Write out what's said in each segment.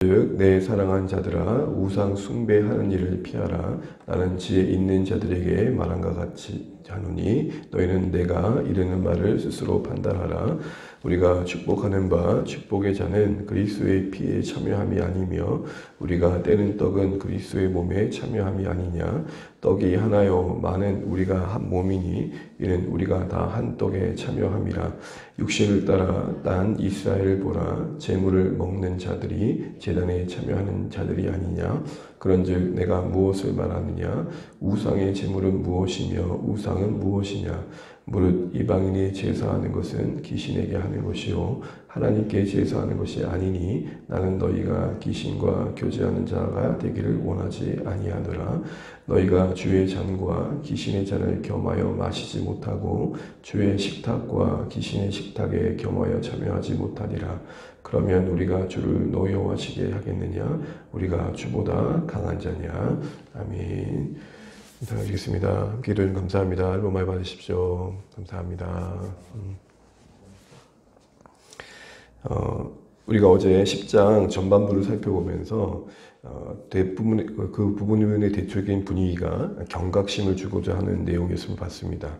즉 내 사랑한 자들아 우상 숭배하는 일을 피하라. 나는 지혜 있는 자들에게 말한 것 같이 하노니 너희는 내가 이르는 말을 스스로 판단하라. 우리가 축복하는 바 축복의 자는 그리스도의 피에 참여함이 아니며 우리가 떼는 떡은 그리스도의 몸에 참여함이 아니냐. 떡이 하나요 많은 우리가 한 몸이니 이는 우리가 다 한 떡에 참여함이라. 육신을 따라 딴 이스라엘 보라. 재물을 먹는 자들이 제단에 참여하는 자들이 아니냐. 그런즉 내가 무엇을 말하느냐. 우상의 재물은 무엇이며 우상은 무엇이냐. 무릇 이방인이 제사하는 것은 귀신에게 하는 것이요 하나님께 제사하는 것이 아니니 나는 너희가 귀신과 교제하는 자가 되기를 원하지 아니하노라. 너희가 주의 잔과 귀신의 잔을 겸하여 마시지 못하고 주의 식탁과 귀신의 식탁에 겸하여 참여하지 못하리라. 그러면 우리가 주를 노여워하시게 하겠느냐. 우리가 주보다 강한 자냐. 아멘. 인사드리겠습니다. 기도해 감사합니다. 로마에 받으십시오. 감사합니다. 우리가 어제 10장 전반부를 살펴보면서 대부분의 그 부분의 대표적인 분위기가 경각심을 주고자 하는 내용이었음을 봤습니다.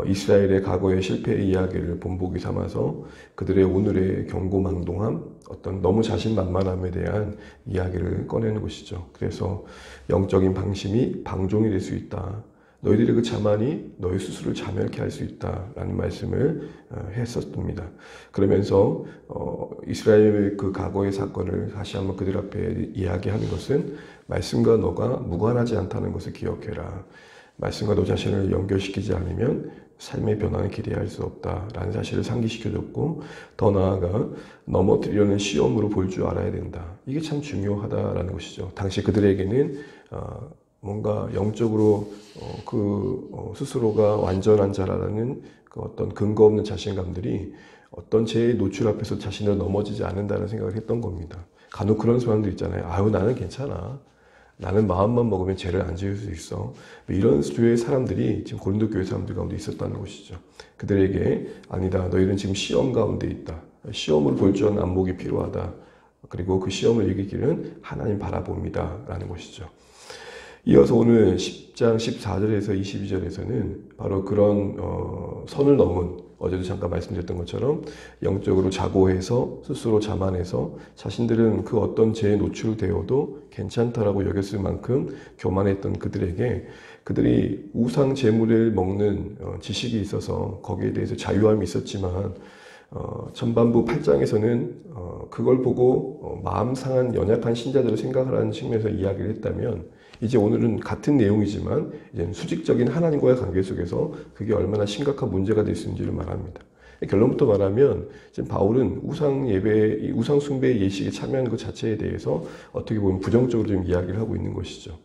이스라엘의 과거의 실패의 이야기를 본보기 삼아서 그들의 오늘의 경고망동함, 어떤 너무 자신만만함에 대한 이야기를 꺼내는 것이죠. 그래서 영적인 방심이 방종이 될 수 있다. 너희들의 그 자만이 너희 스스로를 자멸케 할 수 있다라는 말씀을 했었습니다. 그러면서 이스라엘의 그 과거의 사건을 다시 한번 그들 앞에 이야기하는 것은 말씀과 너가 무관하지 않다는 것을 기억해라. 말씀과 너 자신을 연결시키지 않으면 삶의 변화는 기대할 수 없다라는 사실을 상기시켜줬고, 더 나아가 넘어뜨리려는 시험으로 볼 줄 알아야 된다. 이게 참 중요하다라는 것이죠. 당시 그들에게는 뭔가 영적으로 스스로가 완전한 자라는 그 어떤 근거 없는 자신감들이 어떤 죄의 노출 앞에서 자신을 넘어지지 않는다는 생각을 했던 겁니다. 간혹 그런 사람들 있잖아요. 아유, 나는 괜찮아. 나는 마음만 먹으면 죄를 안 지을 수 있어. 이런 수의 사람들이 지금 고린도 교회 사람들 가운데 있었다는 것이죠. 그들에게 아니다. 너희는 지금 시험 가운데 있다. 시험을 볼 줄 아는 안목이 필요하다. 그리고 그 시험을 이기기는 하나님 바라봅니다. 라는 것이죠. 이어서 오늘 10장 14절에서 22절에서는 바로 그런 선을 넘은, 어제도 잠깐 말씀드렸던 것처럼 영적으로 자고해서 스스로 자만해서 자신들은 그 어떤 죄에 노출되어도 괜찮다라고 여겼을 만큼 교만했던 그들에게 그들이 우상 제물을 먹는 지식이 있어서 거기에 대해서 자유함이 있었지만 전반부 8장에서는 그걸 보고 마음 상한 연약한 신자들을 생각하라는 측면에서 이야기를 했다면, 이제 오늘은 같은 내용이지만 이제는 수직적인 하나님과의 관계 속에서 그게 얼마나 심각한 문제가 될 수 있는지를 말합니다. 결론부터 말하면 지금 바울은 우상 예배, 우상 숭배의 예식에 참여하는 것 자체에 대해서 어떻게 보면 부정적으로 좀 이야기를 하고 있는 것이죠.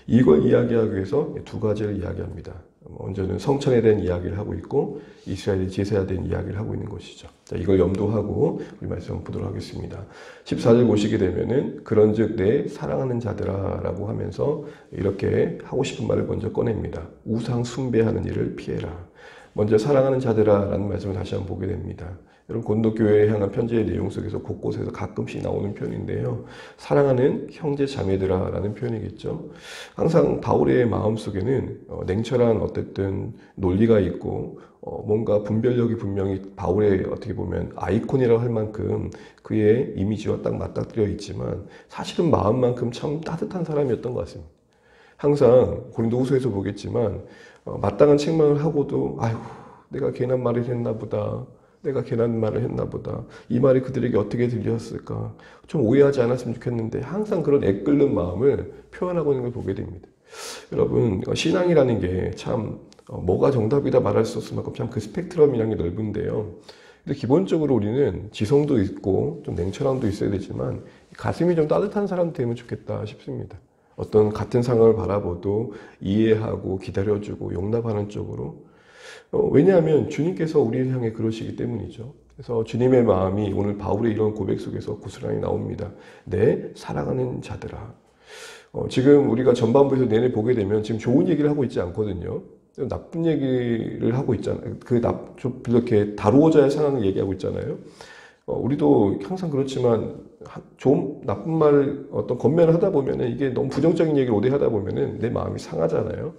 이걸 이야기하기 위해서 두 가지를 이야기합니다. 먼저는 성천에 대한 이야기를 하고 있고 이스라엘의 제사에 대한 이야기를 하고 있는 것이죠. 자, 이걸 염두하고 우리 말씀 한번 보도록 하겠습니다. 14절 보시게 되면은 그런즉 내 사랑하는 자들아 라고 하면서 이렇게 하고 싶은 말을 먼저 꺼냅니다. 우상 숭배하는 일을 피해라. 먼저 사랑하는 자들아 라는 말씀을 다시 한번 보게 됩니다. 여러분, 고린도 교회에 향한 편지의 내용 속에서 곳곳에서 가끔씩 나오는 표현인데요. 사랑하는 형제 자매들아 라는 표현이겠죠. 항상 바울의 마음속에는 냉철한 어쨌든 논리가 있고 뭔가 분별력이 분명히 바울의 어떻게 보면 아이콘이라고 할 만큼 그의 이미지와 딱 맞닥뜨려 있지만 사실은 마음만큼 참 따뜻한 사람이었던 것 같습니다. 항상 고린도후서에서 보겠지만 마땅한 책망을 하고도 아이고 내가 괜한 말을 했나 보다. 내가 괜한 말을 했나 보다. 이 말이 그들에게 어떻게 들렸을까. 좀 오해하지 않았으면 좋겠는데 항상 그런 애끓는 마음을 표현하고 있는 걸 보게 됩니다. 여러분, 신앙이라는 게 참 뭐가 정답이다 말할 수 없을 만큼 참 그 스펙트럼이라는 게 넓은데요. 근데 기본적으로 우리는 지성도 있고 좀 냉철함도 있어야 되지만 가슴이 좀 따뜻한 사람 되면 좋겠다 싶습니다. 어떤 같은 상황을 바라보도 이해하고 기다려주고 용납하는 쪽으로. 왜냐하면 주님께서 우리를 향해 그러시기 때문이죠. 그래서 주님의 마음이 오늘 바울의 이런 고백 속에서 고스란히 나옵니다. 내 사랑하는 자들아. 지금 우리가 전반부에서 내내 보게 되면 지금 좋은 얘기를 하고 있지 않거든요. 나쁜 얘기를 하고 있잖아요. 좀 이렇게 다루어져야 할 상황을 얘기하고 있잖아요. 우리도 항상 그렇지만 좀 나쁜 말을 어떤 겉면을 하다 보면은 이게 너무 부정적인 얘기를 오래 하다 보면은 내 마음이 상하잖아요.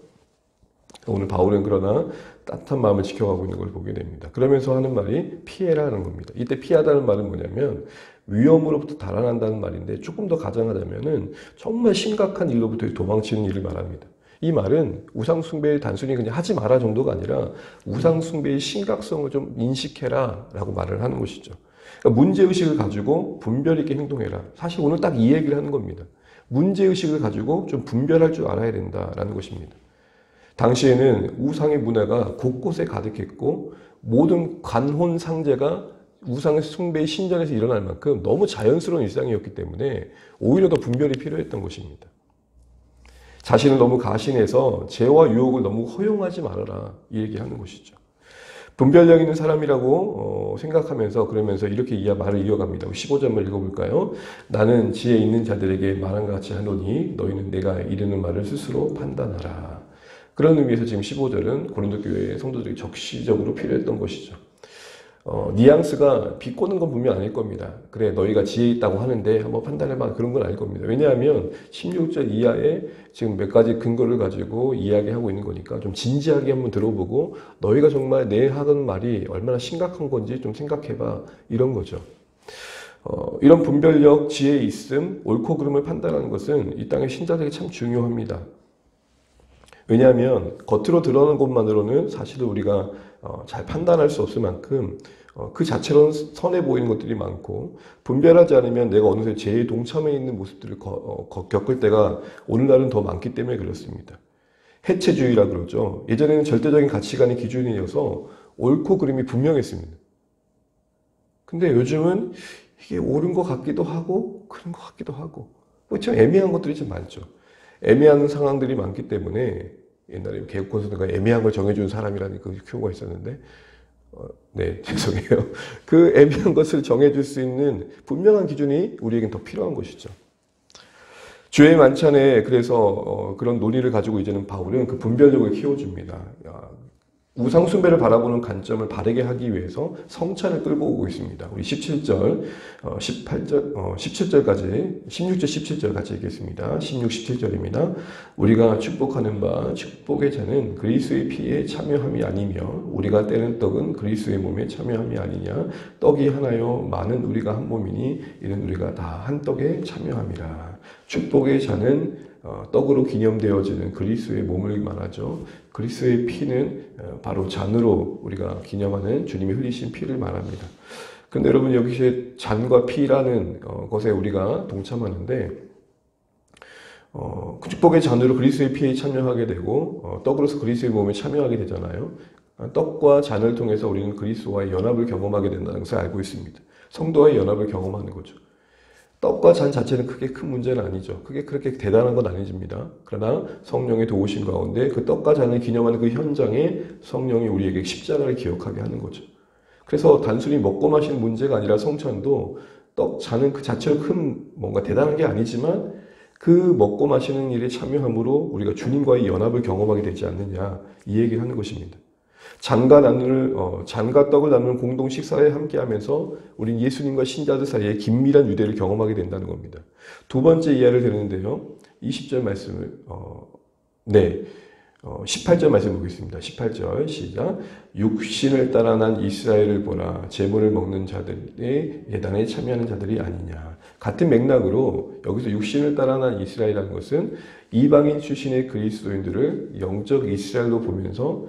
오늘 바울은 그러나 따뜻한 마음을 지켜가고 있는 걸 보게 됩니다. 그러면서 하는 말이 피해라는 겁니다. 이때 피하다는 말은 뭐냐면 위험으로부터 달아난다는 말인데 조금 더 가정하자면은 정말 심각한 일로부터 도망치는 일을 말합니다. 이 말은 우상숭배를 단순히 그냥 하지 마라 정도가 아니라 우상숭배의 심각성을 좀 인식해라 라고 말을 하는 것이죠. 그러니까 문제의식을 가지고 분별 있게 행동해라. 사실 오늘 딱 이 얘기를 하는 겁니다. 문제의식을 가지고 좀 분별할 줄 알아야 된다라는 것입니다. 당시에는 우상의 문화가 곳곳에 가득했고 모든 관혼 상제가 우상의 숭배의 신전에서 일어날 만큼 너무 자연스러운 일상이었기 때문에 오히려 더 분별이 필요했던 것입니다. 자신을 너무 가신해서 죄와 유혹을 너무 허용하지 말아라 이 얘기하는 것이죠. 분별력 있는 사람이라고 생각하면서 그러면서 이렇게 말을 이어갑니다. 15절을 읽어볼까요? 나는 지혜 있는 자들에게 말한것 같이 하노니 너희는 내가 이르는 말을 스스로 판단하라. 그런 의미에서 지금 15절은 고린도 교회의 성도들이 적시적으로 필요했던 것이죠. 뉘앙스가 비꼬는 건 분명 아닐 겁니다. 그래 너희가 지혜 있다고 하는데 한번 판단해봐 그런 건 아닐 겁니다. 왜냐하면 16절 이하에 지금 몇 가지 근거를 가지고 이야기하고 있는 거니까 좀 진지하게 한번 들어보고 너희가 정말 내 하는 말이 얼마나 심각한 건지 좀 생각해봐 이런 거죠. 이런 분별력, 지혜 있음, 옳고 그름을 판단하는 것은 이 땅의 신자들에게 참 중요합니다. 왜냐하면 겉으로 드러나는 것만으로는 사실은 우리가 잘 판단할 수 없을 만큼 그 자체로는 선해 보이는 것들이 많고 분별하지 않으면 내가 어느새 죄에 동참해 있는 모습들을 겪을 때가 오늘날은 더 많기 때문에 그렇습니다. 해체주의라 그러죠. 예전에는 절대적인 가치관이 기준이어서 옳고 그름이 분명했습니다. 근데 요즘은 이게 옳은 것 같기도 하고 그런 것 같기도 하고 참 애매한 것들이 좀 많죠. 애매한 상황들이 많기 때문에 옛날에 개혁 콘서트가 애매한 걸 정해준 사람이라는 그 표가 있었는데 네 죄송해요. 그 애매한 것을 정해줄 수 있는 분명한 기준이 우리에겐 더 필요한 것이죠. 주의 만찬에 그래서 그런 논의를 가지고 이제는 바울은 그 분별력을 키워줍니다. 우상 숭배를 바라보는 관점을 바르게 하기 위해서 성찬을 끌고 오고 있습니다. 우리 17절, 18절, 17절까지 16절, 17절 같이 읽겠습니다. 16, 17절입니다. 우리가 축복하는 바 축복의 잔은 그리스도의 피에 참여함이 아니며 우리가 떼는 떡은 그리스도의 몸에 참여함이 아니냐. 떡이 하나요 많은 우리가 한 몸이니 이는 우리가 다 한 떡에 참여함이라. 축복의 잔은 떡으로 기념되어지는 그리스도의 몸을 말하죠. 그리스도의 피는 바로 잔으로 우리가 기념하는 주님이 흘리신 피를 말합니다. 그런데 여러분 여기서 잔과 피라는 것에 우리가 동참하는데 축복의 잔으로 그리스도의 피에 참여하게 되고 떡으로서 그리스도의 몸에 참여하게 되잖아요. 떡과 잔을 통해서 우리는 그리스도와의 연합을 경험하게 된다는 것을 알고 있습니다. 성도와의 연합을 경험하는 거죠. 떡과 잔 자체는 크게 큰 문제는 아니죠. 그게 그렇게 대단한 건 아니집니다. 그러나 성령의 도우심 가운데 그 떡과 잔을 기념하는 그 현장에 성령이 우리에게 십자가를 기억하게 하는 거죠. 그래서 단순히 먹고 마시는 문제가 아니라 성찬도 떡, 잔은 그 자체로 큰 뭔가 대단한 게 아니지만 그 먹고 마시는 일에 참여함으로 우리가 주님과의 연합을 경험하게 되지 않느냐 이 얘기를 하는 것입니다. 잔과 떡을 나누는 공동 식사에 함께하면서 우린 예수님과 신자들 사이에 긴밀한 유대를 경험하게 된다는 겁니다. 두 번째 이해를 드리는데요. 20절 말씀을 18절 말씀 보겠습니다. 18절 시작. 육신을 따라 난 이스라엘을 보라. 제물을 먹는 자들의 예단에 참여하는 자들이 아니냐. 같은 맥락으로 여기서 육신을 따라 난 이스라엘이라는 것은 이방인 출신의 그리스도인들을 영적 이스라엘로 보면서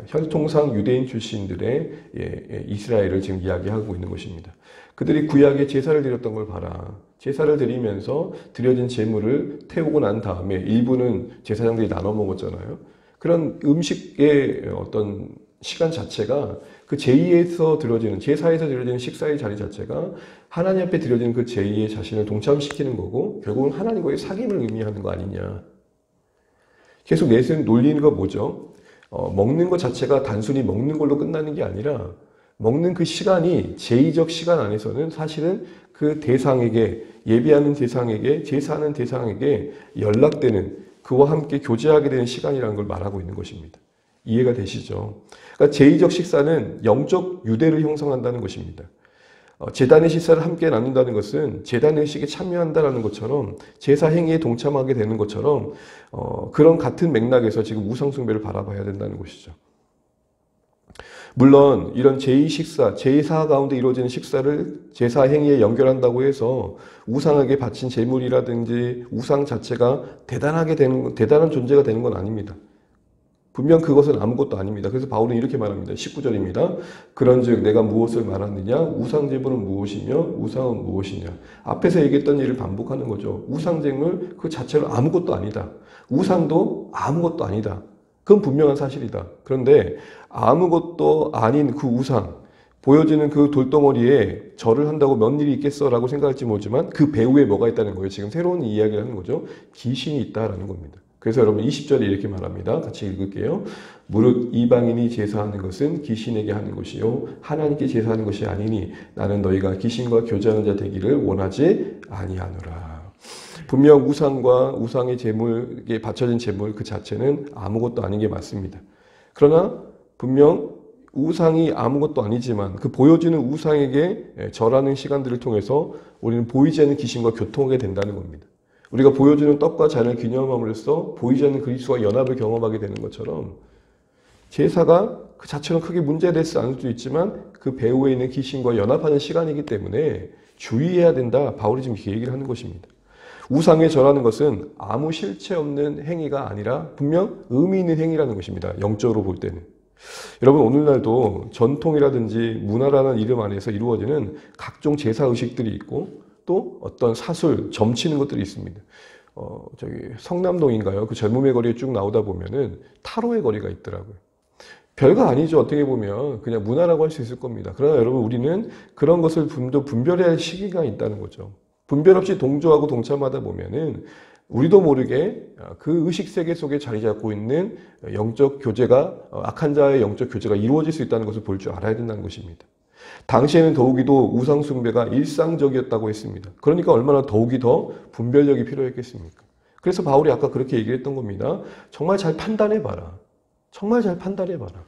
혈통상 유대인 출신들의 이스라엘을 지금 이야기하고 있는 것입니다. 그들이 구약에 제사를 드렸던 걸 봐라. 제사를 드리면서 드려진 제물을 태우고 난 다음에 일부는 제사장들이 나눠 먹었잖아요. 그런 음식의 어떤 시간 자체가 그 제의에서 드려지는 제사에서 드려지는 식사의 자리 자체가 하나님 앞에 드려지는 그 제의에 자신을 동참시키는 거고 결국은 하나님과의 사귐을 의미하는 거 아니냐. 계속 내세운 논리는 거 뭐죠? 먹는 것 자체가 단순히 먹는 걸로 끝나는 게 아니라 먹는 그 시간이 제의적 시간 안에서는 사실은 그 대상에게 예배하는 대상에게 제사하는 대상에게 연락되는 그와 함께 교제하게 되는 시간이라는 걸 말하고 있는 것입니다. 이해가 되시죠? 그러니까 제의적 식사는 영적 유대를 형성한다는 것입니다. 제단의 식사를 함께 나눈다는 것은 제단 의식에 참여한다는 것처럼 제사 행위에 동참하게 되는 것처럼 그런 같은 맥락에서 지금 우상 숭배를 바라봐야 된다는 것이죠. 물론 이런 제2식사, 제사 가운데 이루어지는 식사를 제사 행위에 연결한다고 해서 우상에게 바친 제물이라든지 우상 자체가 대단한 존재가 되는 건 아닙니다. 분명 그것은 아무것도 아닙니다. 그래서 바울은 이렇게 말합니다. 19절입니다. 그런즉 내가 무엇을 말하느냐? 우상제물은 무엇이며 우상은 무엇이냐? 앞에서 얘기했던 일을 반복하는 거죠. 우상제물 그 자체로 아무것도 아니다. 우상도 아무것도 아니다. 그건 분명한 사실이다. 그런데 아무것도 아닌 그 우상, 보여지는 그 돌덩어리에 절을 한다고 뭔 일이 있겠어? 라고 생각할지 모르지만 그 배후에 뭐가 있다는 거예요. 지금 새로운 이야기를 하는 거죠. 귀신이 있다라는 겁니다. 그래서 여러분 20절에 이렇게 말합니다. 같이 읽을게요. 무릇 이방인이 제사하는 것은 귀신에게 하는 것이요 하나님께 제사하는 것이 아니니 나는 너희가 귀신과 교제하는 자 되기를 원하지 아니하노라. 분명 우상과 우상의 제물에 바쳐진 제물 그 자체는 아무것도 아닌 게 맞습니다. 그러나 분명 우상이 아무것도 아니지만 그 보여지는 우상에게 절하는 시간들을 통해서 우리는 보이지 않는 귀신과 교통하게 된다는 겁니다. 우리가 보여주는 떡과 잔을 기념함으로써 보이지 않는 그리스도와 연합을 경험하게 되는 것처럼 제사가 그 자체는 크게 문제되지 않을 수도 있지만 그 배후에 있는 귀신과 연합하는 시간이기 때문에 주의해야 된다. 바울이 지금 이렇게 얘기를 하는 것입니다. 우상에 절하는 것은 아무 실체 없는 행위가 아니라 분명 의미 있는 행위라는 것입니다. 영적으로 볼 때는. 여러분 오늘날도 전통이라든지 문화라는 이름 안에서 이루어지는 각종 제사의식들이 있고 또 어떤 사술, 점치는 것들이 있습니다. 저기 성남동인가요? 그 젊음의 거리에 쭉 나오다 보면은 타로의 거리가 있더라고요. 별거 아니죠. 어떻게 보면 그냥 문화라고 할 수 있을 겁니다. 그러나 여러분 우리는 그런 것을 좀 더 분별해야 할 시기가 있다는 거죠. 분별 없이 동조하고 동참하다 보면은 우리도 모르게 그 의식 세계 속에 자리 잡고 있는 영적 교제가 악한 자의 영적 교제가 이루어질 수 있다는 것을 볼 줄 알아야 된다는 것입니다. 당시에는 더욱이도 우상 숭배가 일상적이었다고 했습니다. 그러니까 얼마나 더욱이 더 분별력이 필요했겠습니까? 그래서 바울이 아까 그렇게 얘기했던 겁니다. 정말 잘 판단해봐라. 정말 잘 판단해봐라.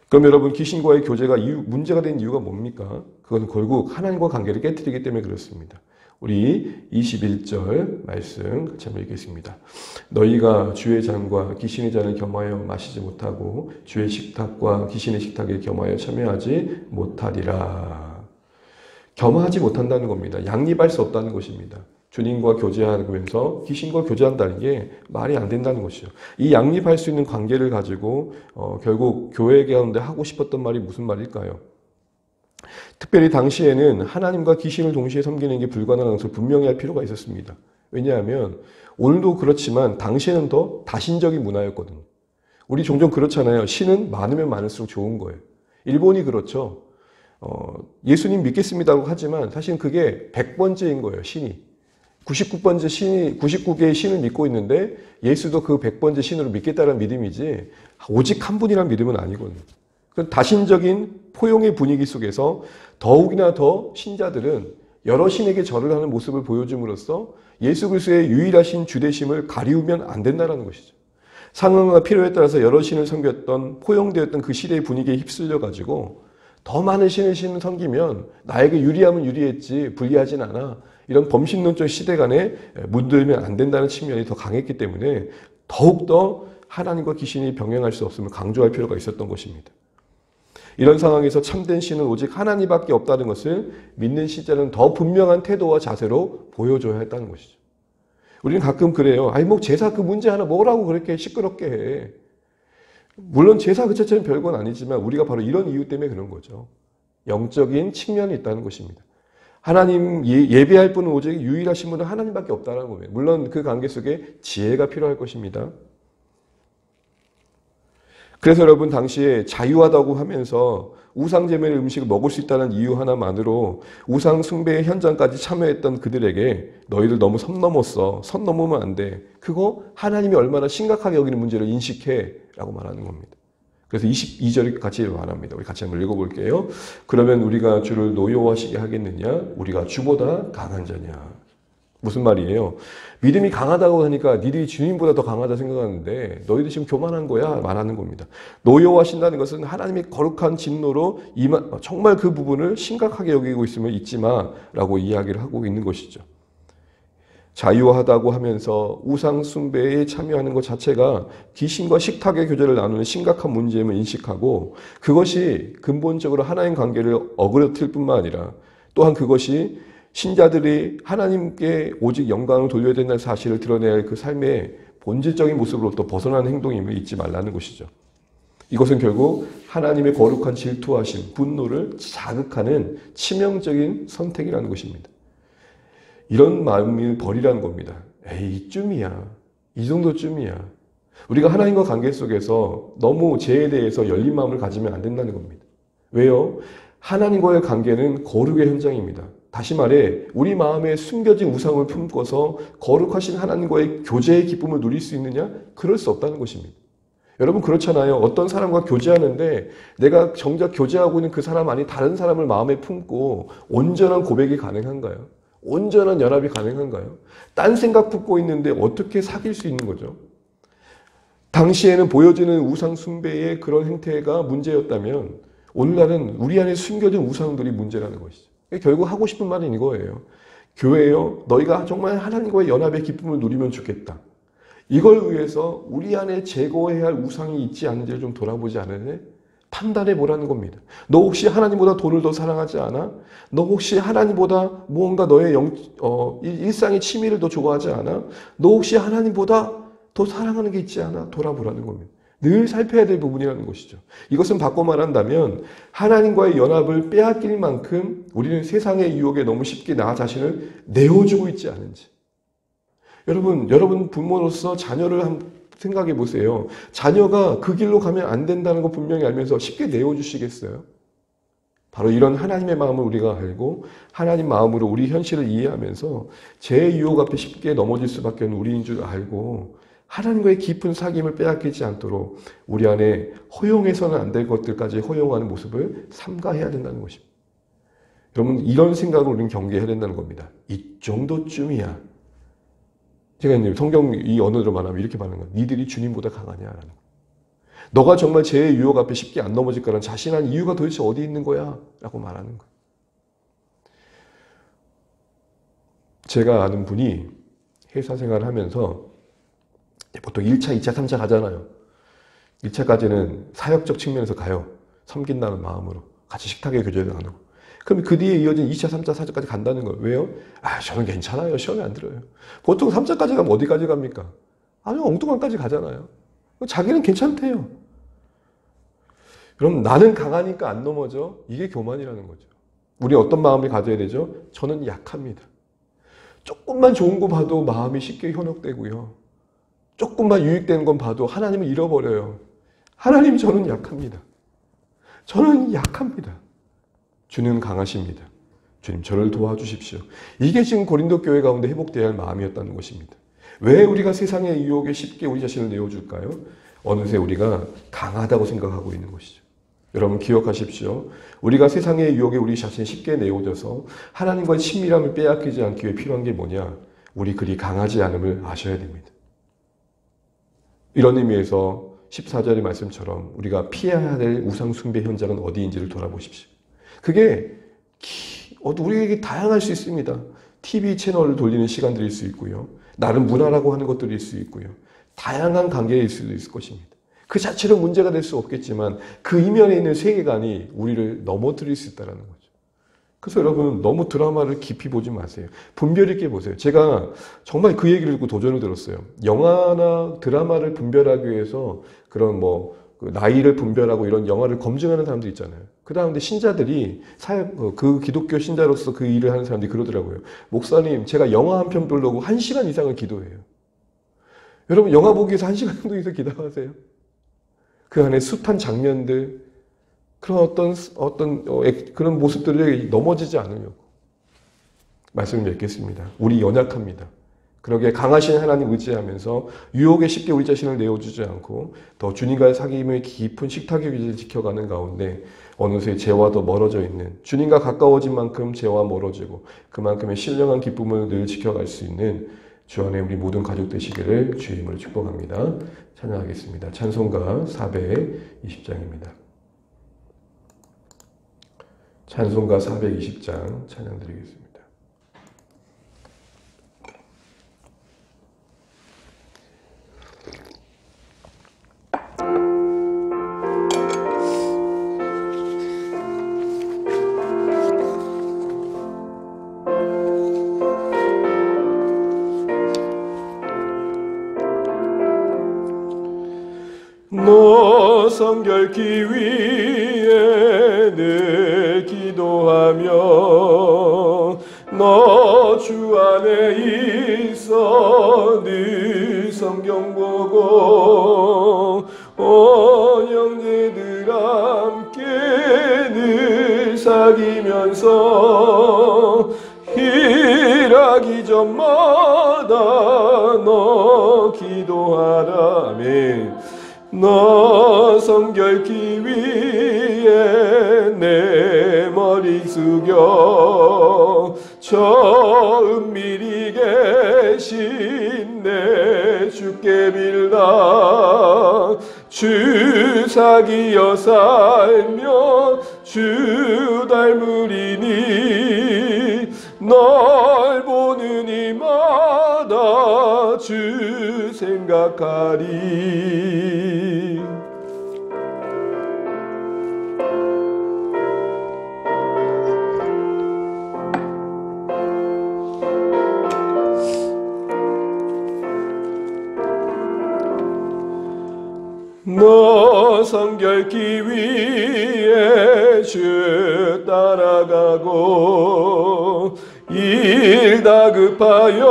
그럼 여러분 귀신과의 교제가 문제가 된 이유가 뭡니까? 그건 결국 하나님과 관계를 깨뜨리기 때문에 그렇습니다. 우리 21절 말씀 같이 한번 읽겠습니다. 너희가 주의 잔과 귀신의 잔을 겸하여 마시지 못하고 주의 식탁과 귀신의 식탁에 겸하여 참여하지 못하리라. 겸하지 못한다는 겁니다. 양립할 수 없다는 것입니다. 주님과 교제하면서 귀신과 교제한다는 게 말이 안 된다는 것이죠. 이 양립할 수 있는 관계를 가지고 결국 교회 가운데 하고 싶었던 말이 무슨 말일까요? 특별히 당시에는 하나님과 귀신을 동시에 섬기는 게 불가능한 것을 분명히 할 필요가 있었습니다. 왜냐하면 오늘도 그렇지만 당시에는 더 다신적인 문화였거든요. 우리 종종 그렇잖아요. 신은 많으면 많을수록 좋은 거예요. 일본이 그렇죠. 예수님 믿겠습니다라고 하지만 사실 그게 100번째인 거예요. 신이. 99개의 신을 믿고 있는데 예수도 그 100번째 신으로 믿겠다는 믿음이지 오직 한 분이란 믿음은 아니거든요. 다신적인 포용의 분위기 속에서 더욱이나 더 신자들은 여러 신에게 절을 하는 모습을 보여줌으로써 예수 그리스도의 유일하신 주되심을 가리우면 안 된다는 것이죠. 상황과 필요에 따라서 여러 신을 섬겼던 포용되었던 그 시대의 분위기에 휩쓸려 가지고 더 많은 신을 섬기면 나에게 유리하면 유리했지 불리하진 않아. 이런 범신론적 시대 간에 물들면 안 된다는 측면이 더 강했기 때문에 더욱더 하나님과 귀신이 병행할 수 없음을 강조할 필요가 있었던 것입니다. 이런 상황에서 참된 신은 오직 하나님밖에 없다는 것을 믿는 신자는 더 분명한 태도와 자세로 보여줘야 했다는 것이죠. 우리는 가끔 그래요. 아니 뭐 제사 그 문제 하나 뭐라고 그렇게 시끄럽게 해. 물론 제사 그 자체는 별건 아니지만 우리가 바로 이런 이유 때문에 그런 거죠. 영적인 측면이 있다는 것입니다. 하나님 예배할 분은 오직 유일하신 분은 하나님밖에 없다는 거예요. 물론 그 관계 속에 지혜가 필요할 것입니다. 그래서 여러분 당시에 자유하다고 하면서 우상제물의 음식을 먹을 수 있다는 이유 하나만으로 우상 숭배의 현장까지 참여했던 그들에게 너희들 너무 선 넘었어. 선 넘으면 안 돼. 그거 하나님이 얼마나 심각하게 여기는 문제를 인식해 라고 말하는 겁니다. 그래서 22절을 같이 말합니다. 우리 같이 한번 읽어볼게요. 그러면 우리가 주를 노여워하시게 하겠느냐? 우리가 주보다 강한 자냐? 무슨 말이에요? 믿음이 강하다고 하니까 니들이 주님보다 더 강하다 생각하는데 너희들 지금 교만한 거야 말하는 겁니다. 노여워하신다는 것은 하나님의 거룩한 진노로 정말 그 부분을 심각하게 여기고 있으면 잊지 마라고 이야기를 하고 있는 것이죠. 자유하다고 하면서 우상 숭배에 참여하는 것 자체가 귀신과 식탁의 교제를 나누는 심각한 문제임을 인식하고 그것이 근본적으로 하나님 관계를 어그러뜨릴 뿐만 아니라 또한 그것이 신자들이 하나님께 오직 영광을 돌려야 된다는 사실을 드러내야 할 그 삶의 본질적인 모습으로부터 벗어나는 행동임을 잊지 말라는 것이죠. 이것은 결국 하나님의 거룩한 질투하심, 분노를 자극하는 치명적인 선택이라는 것입니다. 이런 마음을 버리라는 겁니다. 에이, 이쯤이야. 이 정도쯤이야. 우리가 하나님과 관계 속에서 너무 죄에 대해서 열린 마음을 가지면 안 된다는 겁니다. 왜요? 하나님과의 관계는 거룩의 현장입니다. 다시 말해 우리 마음에 숨겨진 우상을 품고서 거룩하신 하나님과의 교제의 기쁨을 누릴 수 있느냐? 그럴 수 없다는 것입니다. 여러분 그렇잖아요. 어떤 사람과 교제하는데 내가 정작 교제하고 있는 그 사람 아닌 다른 사람을 마음에 품고 온전한 고백이 가능한가요? 온전한 연합이 가능한가요? 딴 생각 품고 있는데 어떻게 사귈 수 있는 거죠? 당시에는 보여지는 우상 숭배의 그런 행태가 문제였다면 오늘날은 우리 안에 숨겨진 우상들이 문제라는 것이죠. 결국 하고 싶은 말은 이거예요. 교회요, 너희가 정말 하나님과의 연합의 기쁨을 누리면 좋겠다. 이걸 위해서 우리 안에 제거해야 할 우상이 있지 않은지를 좀 돌아보지 않으냐? 판단해 보라는 겁니다. 너 혹시 하나님보다 돈을 더 사랑하지 않아? 너 혹시 하나님보다 무언가 너의 일상의 취미를 더 좋아하지 않아? 너 혹시 하나님보다 더 사랑하는 게 있지 않아? 돌아보라는 겁니다. 늘 살펴야 될 부분이라는 것이죠. 이것은 바꿔 말한다면 하나님과의 연합을 빼앗길 만큼 우리는 세상의 유혹에 너무 쉽게 나 자신을 내어주고 있지 않은지. 여러분 부모로서 자녀를 한번 생각해 보세요. 자녀가 그 길로 가면 안 된다는 거 분명히 알면서 쉽게 내어주시겠어요? 바로 이런 하나님의 마음을 우리가 알고 하나님 마음으로 우리 현실을 이해하면서 제 유혹 앞에 쉽게 넘어질 수밖에 없는 우리인 줄 알고 하나님과의 깊은 사귐을 빼앗기지 않도록 우리 안에 허용해서는 안 될 것들까지 허용하는 모습을 삼가해야 된다는 것입니다. 여러분 이런 생각을 우리는 경계해야 된다는 겁니다. 이 정도쯤이야. 제가 이제 성경 이 언어로 말하면 이렇게 말하는 거예요. 니들이 주님보다 강하냐라는 거예요. 너가 정말 제 유혹 앞에 쉽게 안 넘어질 거라는 자신한 이유가 도대체 어디 있는 거야? 라고 말하는 거예요. 제가 아는 분이 회사 생활을 하면서 보통 1차, 2차, 3차 가잖아요. 1차까지는 사역적 측면에서 가요. 섬긴다는 마음으로. 같이 식탁에 교제를 나누고. 그럼 그 뒤에 이어진 2차, 3차, 4차까지 간다는 거예요. 왜요? 저는 괜찮아요. 시험에 안 들어요. 보통 3차까지 가면 어디까지 갑니까? 아주 엉뚱한까지 가잖아요. 자기는 괜찮대요. 그럼 나는 강하니까 안 넘어져? 이게 교만이라는 거죠. 우리 어떤 마음을 가져야 되죠? 저는 약합니다. 조금만 좋은 거 봐도 마음이 쉽게 현혹되고요. 조금만 유익되는 건 봐도 하나님을 잃어버려요. 하나님 저는 약합니다. 저는 약합니다. 주는 강하십니다. 주님 저를 도와주십시오. 이게 지금 고린도 교회 가운데 회복되어야 할 마음이었다는 것입니다. 왜 우리가 세상의 유혹에 쉽게 우리 자신을 내어줄까요? 어느새 우리가 강하다고 생각하고 있는 것이죠. 여러분 기억하십시오. 우리가 세상의 유혹에 우리 자신을 쉽게 내어줘서 하나님과의 친밀함을 빼앗기지 않기 위해 필요한 게 뭐냐? 우리 그리 강하지 않음을 아셔야 됩니다. 이런 의미에서 14절의 말씀처럼 우리가 피해야 될 우상 숭배 현장은 어디인지를 돌아보십시오. 그게 우리에게 다양할 수 있습니다. TV 채널을 돌리는 시간들일 수 있고요. 나름 문화라고 하는 것들일 수 있고요. 다양한 관계일 수도 있을 것입니다. 그 자체로 문제가 될 수 없겠지만 그 이면에 있는 세계관이 우리를 넘어뜨릴 수 있다는 거죠. 그래서 여러분 너무 드라마를 깊이 보지 마세요. 분별 있게 보세요. 제가 정말 그 얘기를 듣고 도전을 들었어요. 영화나 드라마를 분별하기 위해서 그런 나이를 분별하고 이런 영화를 검증하는 사람들 있잖아요. 그 다음에 신자들이 그 기독교 신자로서 그 일을 하는 사람들이 그러더라고요. 목사님, 제가 영화 한 편 보려고 1시간 이상을 기도해요. 여러분 영화 보기 위해서 1시간 정도 이상 기도하세요? 그 안에 숱한 장면들, 그런 그런 모습들을 넘어지지 않으려고 말씀을 맺겠습니다. 우리 연약합니다. 그러게 강하신 하나님 의지하면서 유혹에 쉽게 우리 자신을 내어주지 않고 더 주님과의 사귐의 깊은 식탁의 위치를 지켜가는 가운데 어느새 죄와 더 멀어져 있는, 주님과 가까워진 만큼 죄와 멀어지고 그만큼의 신령한 기쁨을 늘 지켜갈 수 있는 주 안에 우리 모든 가족 되시기를 주의 이름으로 축복합니다. 찬양하겠습니다. 찬송가 420장입니다. 찬송가 420장 찬양드리겠습니다. 너 성결기 위에 늘 기도하며 너 주 안에 있어 늘 성경 보고 형제들 함께 늘 사귀면서 일하기 전마다 너 기도하라. 아멘. 너 성결기 위에 내 머리 숙여 저 은밀히 계신 내 주께 빌라. 주 사귀어 살며 주 닮으리니 널 보는 이마다 주 생각하리. 너 성결기 위에 주 따라가고 일 다급하여도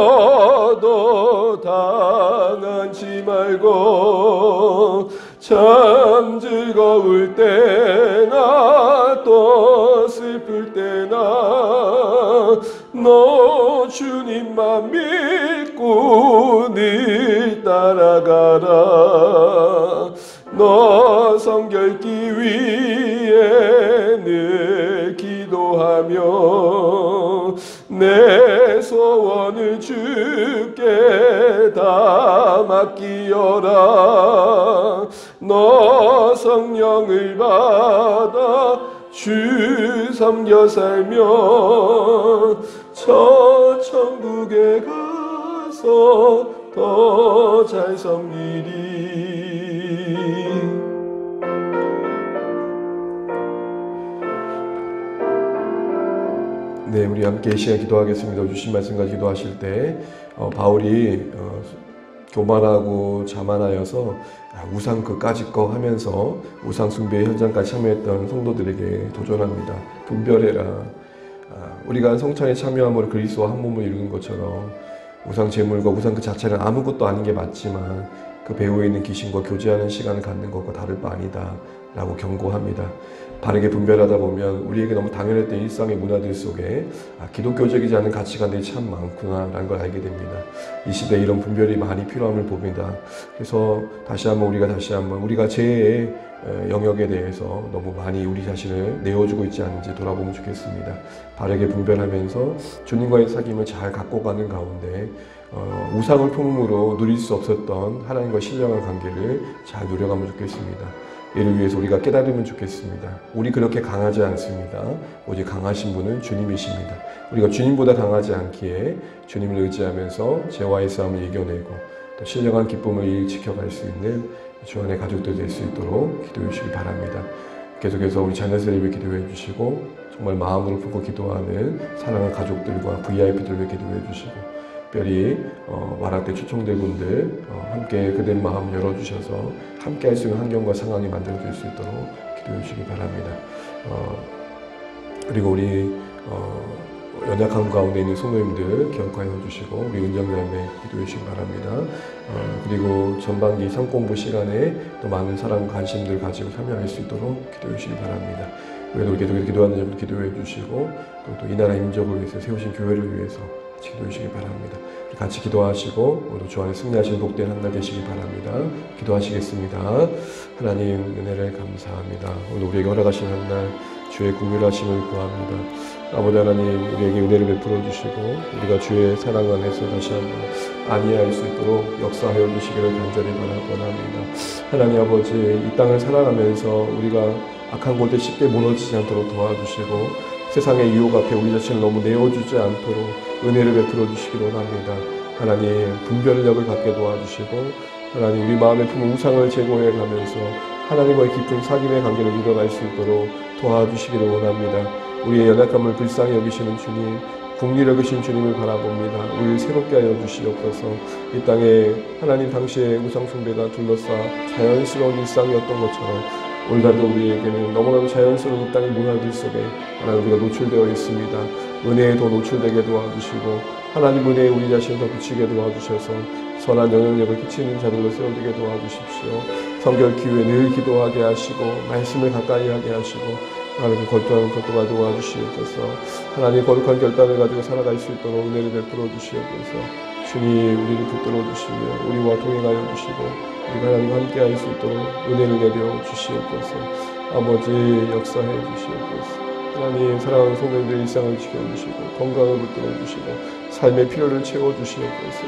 당하지 말고 참 즐거울 때나 또 슬플 때나 너 주님만 믿고 늘 따라가라. 너 성결기 위에 늘 기도하며 내 소원을 주께 다 맡기어라. 너 성령을 받아 주 섬겨 살며 저 천국에 가서 더 잘 섬기리. 네, 우리 함께 이 시간 기도하겠습니다. 주신 말씀 가지고 기도하실 때 바울이 교만하고 자만하여서 우상 그까짓 거 하면서 우상 숭배의 현장까지 참여했던 성도들에게 도전합니다. 분별해라. 우리가 성찬에 참여함으로 그리스도와 한 몸을 이루는 것처럼 우상 제물과 우상 그 자체는 아무것도 아닌 게 맞지만 그 배후에 있는 귀신과 교제하는 시간을 갖는 것과 다를 바 아니다 라고 경고합니다. 바르게 분별하다 보면 우리에게 너무 당연했던 일상의 문화들 속에 기독교적이지 않은 가치관들이 참 많구나 라는 걸 알게 됩니다. 이 시대에 이런 분별이 많이 필요함을 봅니다. 그래서 다시 한번 우리가 죄의 영역에 대해서 너무 많이 우리 자신을 내어주고 있지 않은지 돌아보면 좋겠습니다. 바르게 분별하면서 주님과의 사귐을 잘 갖고 가는 가운데 우상을 품음으로 누릴 수 없었던 하나님과 신령한 관계를 잘 누려가면 좋겠습니다. 이를 위해서 우리가 깨달으면 좋겠습니다. 우리 그렇게 강하지 않습니다. 오직 강하신 분은 주님이십니다. 우리가 주님보다 강하지 않기에 주님을 의지하면서 죄와의 싸움을 이겨내고 또 신령한 기쁨을 지켜갈 수 있는 주 안의 가족들 될 수 있도록 기도해 주시기 바랍니다. 계속해서 우리 자녀들 위해 기도해 주시고 정말 마음으로 품고 기도하는 사랑하는 가족들과 VIP들을 위해 기도해 주시고 특별히 와라때 초청될 분들 함께 그들 마음 열어주셔서 함께 할 수 있는 환경과 상황이 만들어질 수 있도록 기도해 주시기 바랍니다. 그리고 우리 연약한 가운데 있는 소모임들 기억하여 주시고 우리 은정자매 기도해 주시기 바랍니다. 그리고 전반기 상공부 시간에 또 많은 사랑 관심들 가지고 참여할 수 있도록 기도해 주시기 바랍니다. 그래도 계속해서 기도하는 점을 기도해 주시고 또 이 나라 민족을 위해서 세우신 교회를 위해서 같이 기도해 주시기 바랍니다. 같이 기도하시고 오늘 주 안에 승리하시는 복된 한 날 되시기 바랍니다. 기도하시겠습니다. 하나님 은혜를 감사합니다. 오늘 우리에게 허락하신 한 날 주의 긍휼하심을 구합니다. 아버지 하나님 우리에게 은혜를 베풀어 주시고 우리가 주의 사랑 안에서 다시 한번 안위할 수 있도록 역사하여 주시기를 간절히 바라옵나이다. 하나님 아버지 이 땅을 살아가면서 우리가 악한 곳에 쉽게 무너지지 않도록 도와주시고 세상의 유혹 앞에 우리 자신을 너무 내어주지 않도록 은혜를 베풀어 주시기로 합니다. 하나님 분별력을 갖게 도와주시고 하나님 우리 마음에 품은 우상을 제거해 가면서 하나님과의 깊은 사귐의 관계를 이뤄갈 수 있도록 도와주시기를 원합니다. 우리의 연약함을 불쌍히 여기시는 주님, 긍휼히 여기신 주님을 바라봅니다. 우리를 새롭게 하여 주시옵소서. 이 땅에 하나님 당시의 우상 숭배가 둘러싸 자연스러운 일상이었던 것처럼 오늘날도 우리에게는 너무나도 자연스러운 이 땅의 문화들 속에 하나님 우리가 노출되어 있습니다. 은혜에 더 노출되게 도와주시고 하나님 은혜에 우리 자신을 더 비치게 도와주셔서 선한 영향력을 끼치는 자들로 세워지게 도와주십시오. 성결 기후에 늘 기도하게 하시고 말씀을 가까이 하게 하시고 하나님 거룩한 것도가 도와주시옵소서. 하나님 거룩한 결단을 가지고 살아갈 수 있도록 은혜를 베풀어 주시옵소서. 주님 우리를 붙들어 주시며 우리와 동행하여 주시고 우리가 하나님과 함께 할 수 있도록 은혜를 내려 주시옵소서. 아버지 역사해 주시옵소서. 하나님 사랑하는 성도님들의 일상을 지켜주시고 건강을 붙들어 주시고 삶의 필요를 채워주시옵소서.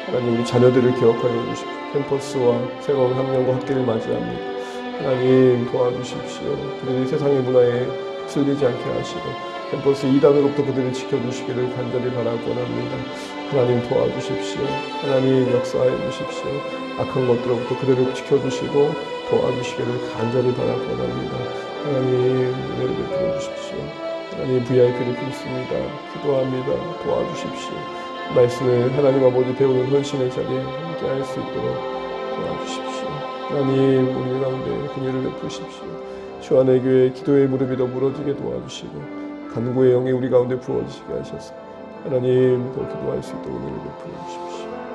하나님 우리 자녀들을 기억하여 주시고 캠퍼스와 새로운 학년과 학기를 맞이합니다. 하나님 도와주십시오. 그들이 세상의 문화에 휩쓸리지 않게 하시고 캠퍼스 이단으로부터 그들을 지켜주시기를 간절히 바라고 합니다. 하나님 도와주십시오. 하나님 역사해 주십시오. 악한 것들로부터 그들을 지켜주시고 도와주시기를 간절히 바라고 합니다. 하나님 은혜를 베풀어 주십시오. 하나님 VIP를 품습니다. 기도합니다. 도와주십시오. 말씀을 하나님 아버지 배우는 헌신의 자리에 함께 할 수 있도록 도와주십시오. 하나님 우리 가운데 긍휼을 베푸십시오. 주 안의 교회 기도의 무릎이 더 무너지게 도와주시고 간구의 영이 우리 가운데 부어지게 하셔서 하나님 더 기도할 수 있도록 은혜를 베풀어 주십시오.